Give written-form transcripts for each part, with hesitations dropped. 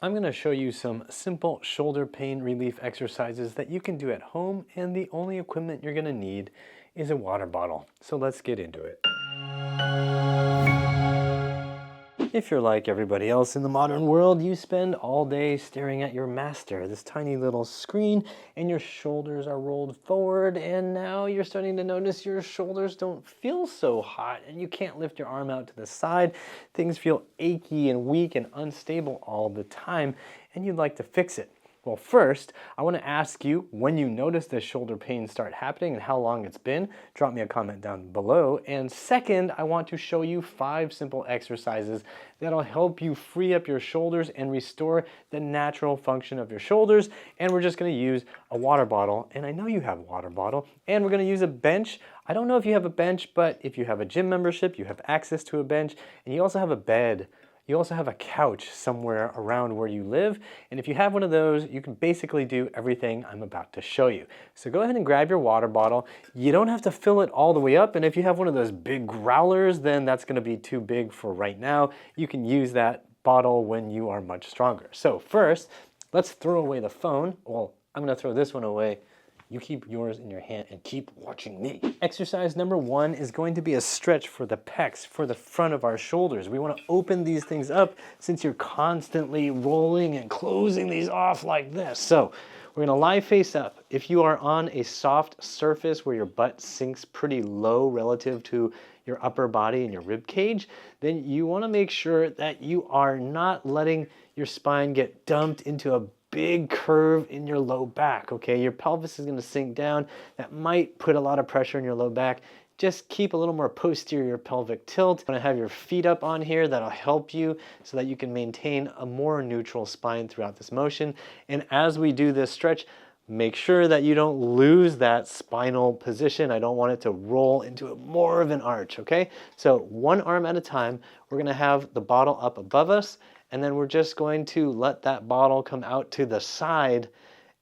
I'm going to show you some simple shoulder pain relief exercises that you can do at home, and the only equipment you're going to need is a water bottle. So let's get into it. If you're like everybody else in the modern world, you spend all day staring at your master, this tiny little screen, and your shoulders are rolled forward, and now you're starting to notice your shoulders don't feel so hot, and you can't lift your arm out to the side. Things feel achy and weak and unstable all the time, and you'd like to fix it. Well, first, I want to ask you when you notice the shoulder pain start happening and how long it's been. Drop me a comment down below. And second, I want to show you 5 simple exercises that'll help you free up your shoulders and restore the natural function of your shoulders. And we're just going to use a water bottle. And I know you have a water bottle. And we're going to use a bench. I don't know if you have a bench, but if you have a gym membership, you have access to a bench. And you also have a bed. You also have a couch somewhere around where you live, and if you have one of those, you can basically do everything I'm about to show you. So go ahead and grab your water bottle. You don't have to fill it all the way up, and if you have one of those big growlers, then that's going to be too big for right now. You can use that bottle when you are much stronger. So first, let's throw away the phone. Well, I'm going to throw this one away. You keep yours in your hand and keep watching me. Exercise number 1 is going to be a stretch for the pecs, for the front of our shoulders. We want to open these things up since you're constantly rolling and closing these off like this. So we're going to lie face up. If you are on a soft surface where your butt sinks pretty low relative to your upper body and your rib cage, then you want to make sure that you are not letting your spine get dumped into a big curve in your low back, okay? Your pelvis is going to sink down. That might put a lot of pressure in your low back. Just keep a little more posterior pelvic tilt. I'm going to have your feet up on here. That'll help you so that you can maintain a more neutral spine throughout this motion. And as we do this stretch, make sure that you don't lose that spinal position. I don't want it to roll into more of an arch, okay? So one arm at a time, we're going to have the bottle up above us, and then we're just going to let that bottle come out to the side,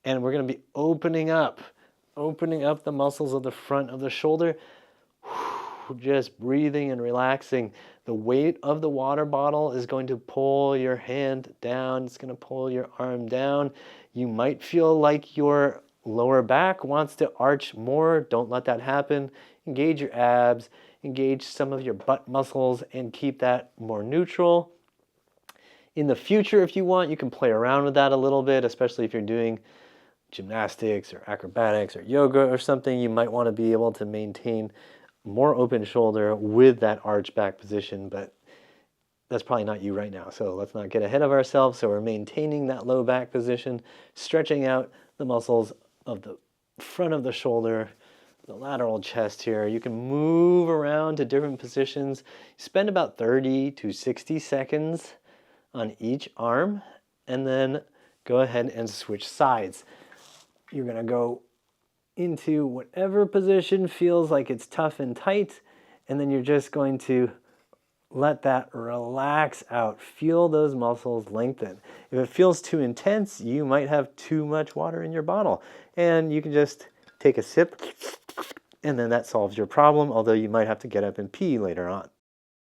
and we're going to be opening up the muscles of the front of the shoulder, just breathing and relaxing. The weight of the water bottle is going to pull your hand down. It's going to pull your arm down. You might feel like your lower back wants to arch more. Don't let that happen. Engage your abs, engage some of your butt muscles, and keep that more neutral. In the future, if you want, you can play around with that a little bit, especially if you're doing gymnastics or acrobatics or yoga or something. You might want to be able to maintain more open shoulder with that arch back position, but that's probably not you right now. So let's not get ahead of ourselves. So we're maintaining that low back position, stretching out the muscles of the front of the shoulder, the lateral chest here. You can move around to different positions. Spend about 30 to 60 seconds on each arm, and then go ahead and switch sides. You're going to go into whatever position feels like it's tough and tight, and then you're just going to let that relax out. Feel those muscles lengthen. If it feels too intense, you might have too much water in your bottle, and you can just take a sip, and then that solves your problem, although you might have to get up and pee later on.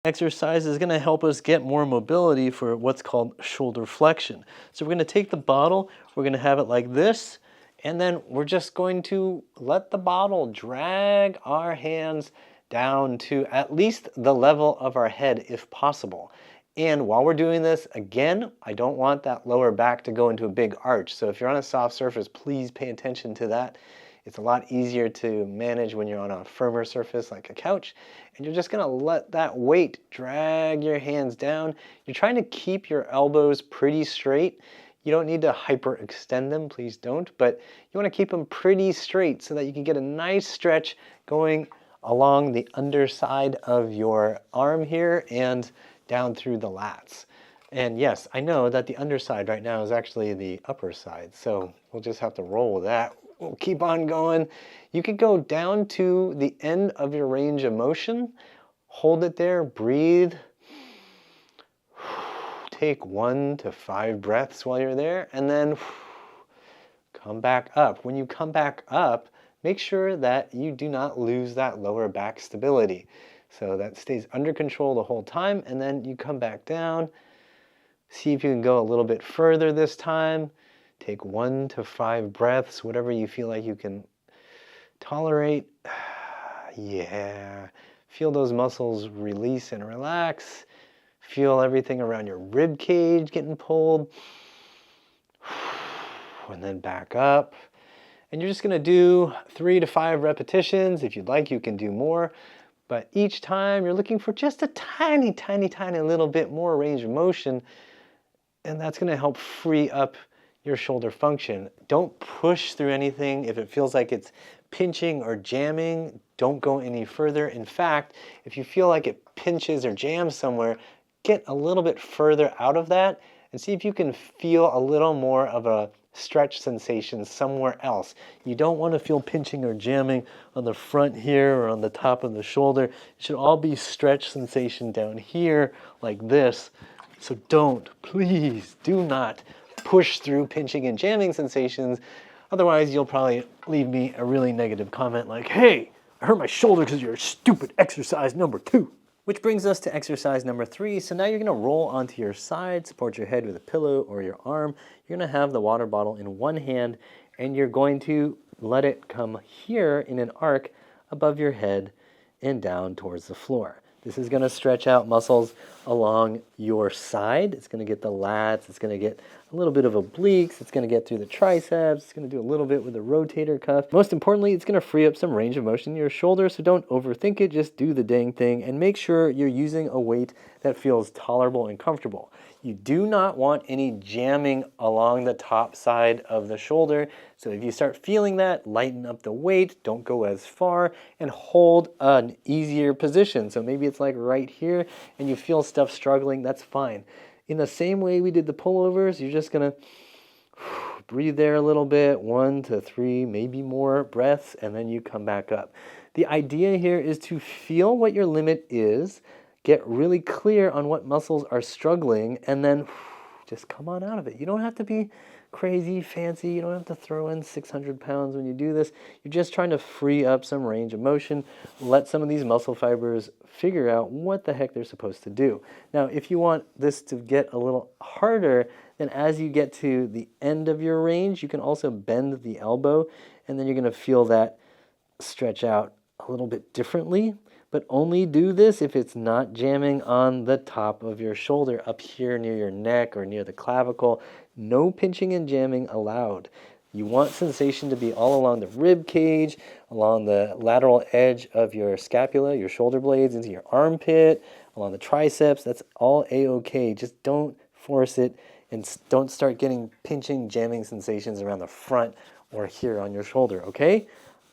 Exercise is going to help us get more mobility for what's called shoulder flexion. So we're going to take the bottle, we're going to have it like this, and then we're just going to let the bottle drag our hands down to at least the level of our head if possible. And while we're doing this, again, I don't want that lower back to go into a big arch. So if you're on a soft surface, please pay attention to that. It's a lot easier to manage when you're on a firmer surface like a couch. And you're just gonna let that weight drag your hands down. You're trying to keep your elbows pretty straight. You don't need to hyperextend them, please don't, but you wanna keep them pretty straight so that you can get a nice stretch going along the underside of your arm here and down through the lats. And yes, I know that the underside right now is actually the upper side, so we'll just have to roll with that. We'll keep on going. You could go down to the end of your range of motion, hold it there, breathe. Take 1 to 5 breaths while you're there, and then come back up. When you come back up, make sure that you do not lose that lower back stability. So that stays under control the whole time, and then you come back down, See if you can go a little bit further this time. Take 1 to 5 breaths, whatever you feel like you can tolerate. Yeah. Feel those muscles release and relax. Feel everything around your rib cage getting pulled. And then back up. And you're just going to do 3 to 5 repetitions. If you'd like, you can do more. But each time you're looking for just a tiny, tiny, tiny little bit more range of motion. And that's going to help free up your shoulder function. Don't push through anything. If it feels like it's pinching or jamming, don't go any further. In fact, if you feel like it pinches or jams somewhere, get a little bit further out of that and see if you can feel a little more of a stretch sensation somewhere else. You don't want to feel pinching or jamming on the front here or on the top of the shoulder. It should all be stretch sensation down here like this. So don't, please do not push through pinching and jamming sensations. Otherwise, you'll probably leave me a really negative comment like, hey, I hurt my shoulder because of your stupid exercise number 2. Which brings us to exercise number 3. So now you're going to roll onto your side, support your head with a pillow or your arm. You're going to have the water bottle in one hand, and you're going to let it come here in an arc above your head and down towards the floor. This is going to stretch out muscles along your side. It's going to get the lats. It's going to get a little bit of obliques. It's going to get through the triceps. It's going to do a little bit with the rotator cuff. Most importantly, it's going to free up some range of motion in your shoulder, so don't overthink it. Just do the dang thing and make sure you're using a weight that feels tolerable and comfortable. You do not want any jamming along the top side of the shoulder. So if you start feeling that, lighten up the weight, don't go as far, and hold an easier position. So maybe it's like right here and you feel stuff struggling, that's fine. In the same way we did the pullovers, you're just gonna breathe there a little bit, 1 to 3, maybe more breaths, and then you come back up. The idea here is to feel what your limit is, get really clear on what muscles are struggling, and then just come on out of it. You don't have to be crazy, fancy. You don't have to throw in 600 pounds when you do this. You're just trying to free up some range of motion, let some of these muscle fibers figure out what the heck they're supposed to do. Now, if you want this to get a little harder, then as you get to the end of your range, you can also bend the elbow, and then you're going to feel that stretch out a little bit differently. But only do this if it's not jamming on the top of your shoulder, up here near your neck or near the clavicle. No pinching and jamming allowed. You want sensation to be all along the rib cage, along the lateral edge of your scapula, your shoulder blades, into your armpit, along the triceps. That's all a-okay. Just don't force it and don't start getting pinching, jamming sensations around the front or here on your shoulder, okay?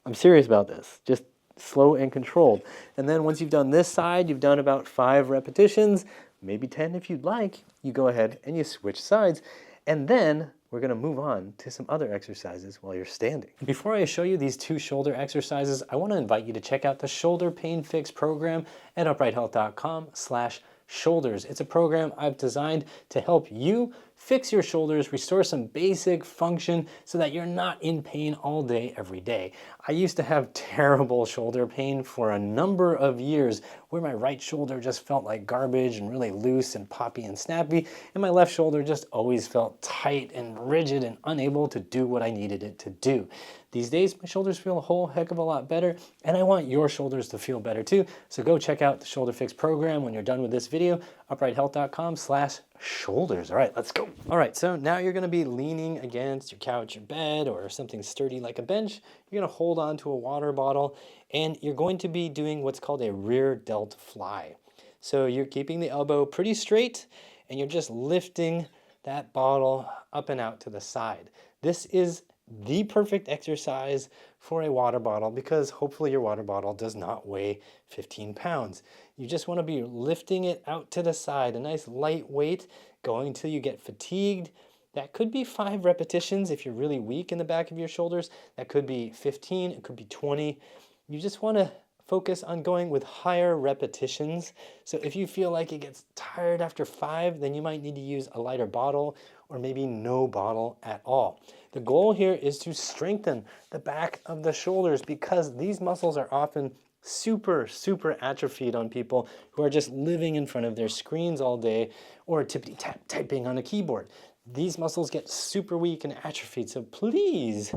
I'm serious about this. Just slow and controlled. And then once you've done this side, you've done about 5 repetitions, maybe 10 if you'd like, you go ahead and you switch sides. And then we're going to move on to some other exercises while you're standing. Before I show you these 2 shoulder exercises, I want to invite you to check out the Shoulder Pain Fix program at uprighthealth.com/shoulders. It's a program I've designed to help you fix your shoulders, restore some basic function so that you're not in pain all day, every day. I used to have terrible shoulder pain for a number of years where my right shoulder just felt like garbage and really loose and poppy and snappy, and my left shoulder just always felt tight and rigid and unable to do what I needed it to do. These days, my shoulders feel a whole heck of a lot better, and I want your shoulders to feel better too. So go check out the Shoulder Fix program when you're done with this video, uprighthealth.com/shoulders. All right, let's go. All right, so now you're gonna be leaning against your couch or bed or something sturdy like a bench. You're gonna hold on to a water bottle, and you're going to be doing what's called a rear delt fly. So you're keeping the elbow pretty straight, and you're just lifting that bottle up and out to the side. This is the perfect exercise for a water bottle because hopefully your water bottle does not weigh 15 pounds. You just want to be lifting it out to the side, a nice light weight, going until you get fatigued. That could be 5 repetitions if you're really weak in the back of your shoulders. That could be 15, it could be 20. You just want to focus on going with higher repetitions. So if you feel like it gets tired after 5, then you might need to use a lighter bottle or maybe no bottle at all. The goal here is to strengthen the back of the shoulders because these muscles are often super, super atrophied on people who are just living in front of their screens all day or tippity-tap typing on a keyboard. These muscles get super weak and atrophied, so please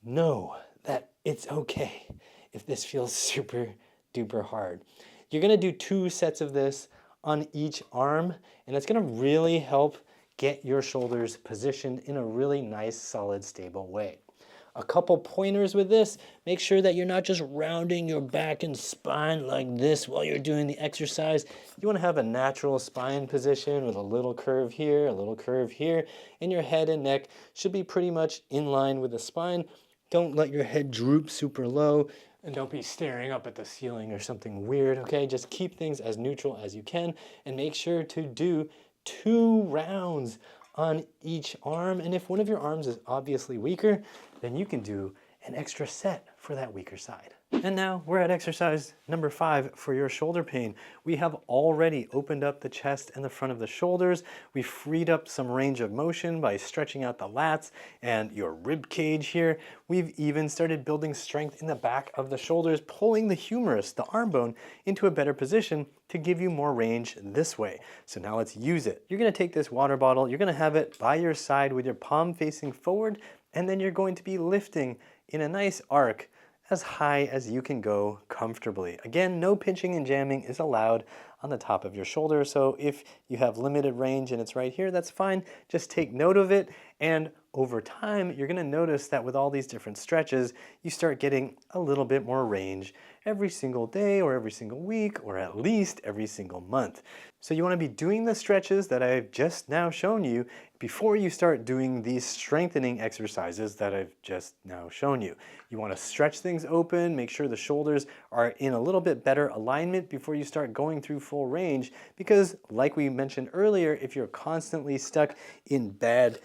know that it's okay if this feels super duper hard. You're gonna do 2 sets of this on each arm, and it's gonna really help get your shoulders positioned in a really nice, solid, stable way. A couple pointers with this: make sure that you're not just rounding your back and spine like this while you're doing the exercise. You want to have a natural spine position with a little curve here, a little curve here, and your head and neck should be pretty much in line with the spine. Don't let your head droop super low, and don't be staring up at the ceiling or something weird, okay? Just keep things as neutral as you can, and make sure to do 2 rounds on each arm. And if one of your arms is obviously weaker, then you can do an extra set for that weaker side. And now we're at exercise number 5 for your shoulder pain. We have already opened up the chest and the front of the shoulders. We freed up some range of motion by stretching out the lats and your rib cage here. We've even started building strength in the back of the shoulders, pulling the humerus, the arm bone, into a better position to give you more range this way. So now let's use it. You're gonna take this water bottle, you're gonna have it by your side with your palm facing forward, and then you're going to be lifting in a nice arc as high as you can go comfortably. Again, no pinching and jamming is allowed on the top of your shoulder, so if you have limited range and it's right here, that's fine. Just take note of it, and over time, you're gonna notice that with all these different stretches, you start getting a little bit more range every single day or every single week or at least every single month. So you wanna be doing the stretches that I've just now shown you before you start doing these strengthening exercises that I've just now shown you. You wanna stretch things open, make sure the shoulders are in a little bit better alignment before you start going through full range, because like we mentioned earlier, if you're constantly stuck in bad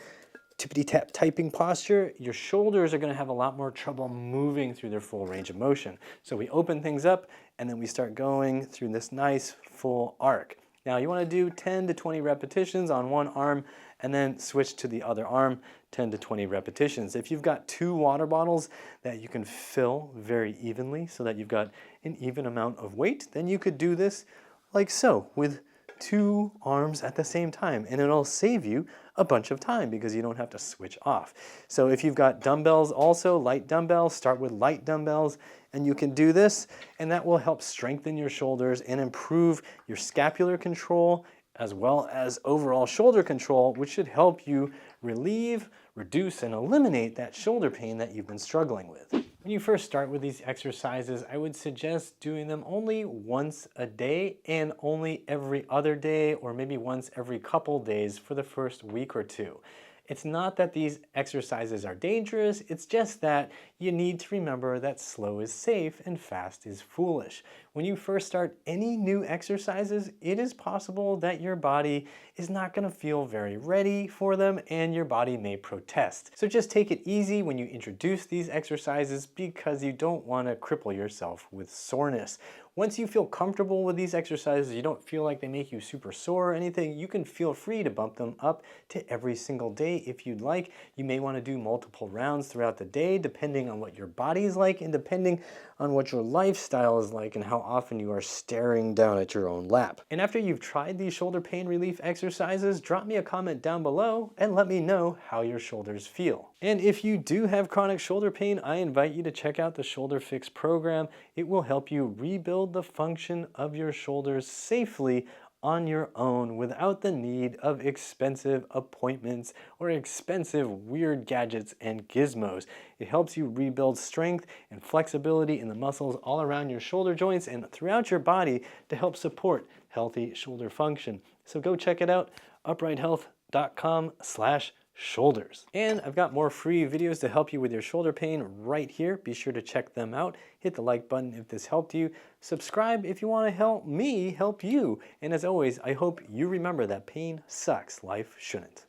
tippity-tap typing posture, your shoulders are going to have a lot more trouble moving through their full range of motion. So we open things up and then we start going through this nice full arc. Now you want to do 10 to 20 repetitions on one arm and then switch to the other arm, 10 to 20 repetitions. If you've got 2 water bottles that you can fill very evenly so that you've got an even amount of weight, then you could do this like so with 2 arms at the same time, and it'll save you a bunch of time because you don't have to switch off. So if you've got dumbbells also, light dumbbells, start with light dumbbells, and you can do this, and that will help strengthen your shoulders and improve your scapular control as well as overall shoulder control, which should help you relieve, reduce, and eliminate that shoulder pain that you've been struggling with. When you first start with these exercises, I would suggest doing them only once a day and only every other day, or maybe once every couple days for the first week or 2. It's not that these exercises are dangerous, it's just that you need to remember that slow is safe and fast is foolish. When you first start any new exercises, it is possible that your body is not going to feel very ready for them and your body may protest. So just take it easy when you introduce these exercises because you don't want to cripple yourself with soreness. Once you feel comfortable with these exercises, you don't feel like they make you super sore or anything, you can feel free to bump them up to every single day if you'd like. You may want to do multiple rounds throughout the day depending on what your body is like and depending on what your lifestyle is like and how often you are staring down at your own lap. And after you've tried these shoulder pain relief exercises, drop me a comment down below and let me know how your shoulders feel. And if you do have chronic shoulder pain, I invite you to check out the Shoulder Fix program. It will help you rebuild the function of your shoulders safely on your own without the need of expensive appointments or expensive weird gadgets and gizmos. It helps you rebuild strength and flexibility in the muscles all around your shoulder joints and throughout your body to help support healthy shoulder function. So go check it out, uprighthealth.com/shoulders. And I've got more free videos to help you with your shoulder pain right here. Be sure to check them out. Hit the like button if this helped you. Subscribe if you want to help me help you. And as always, I hope you remember that pain sucks, life shouldn't.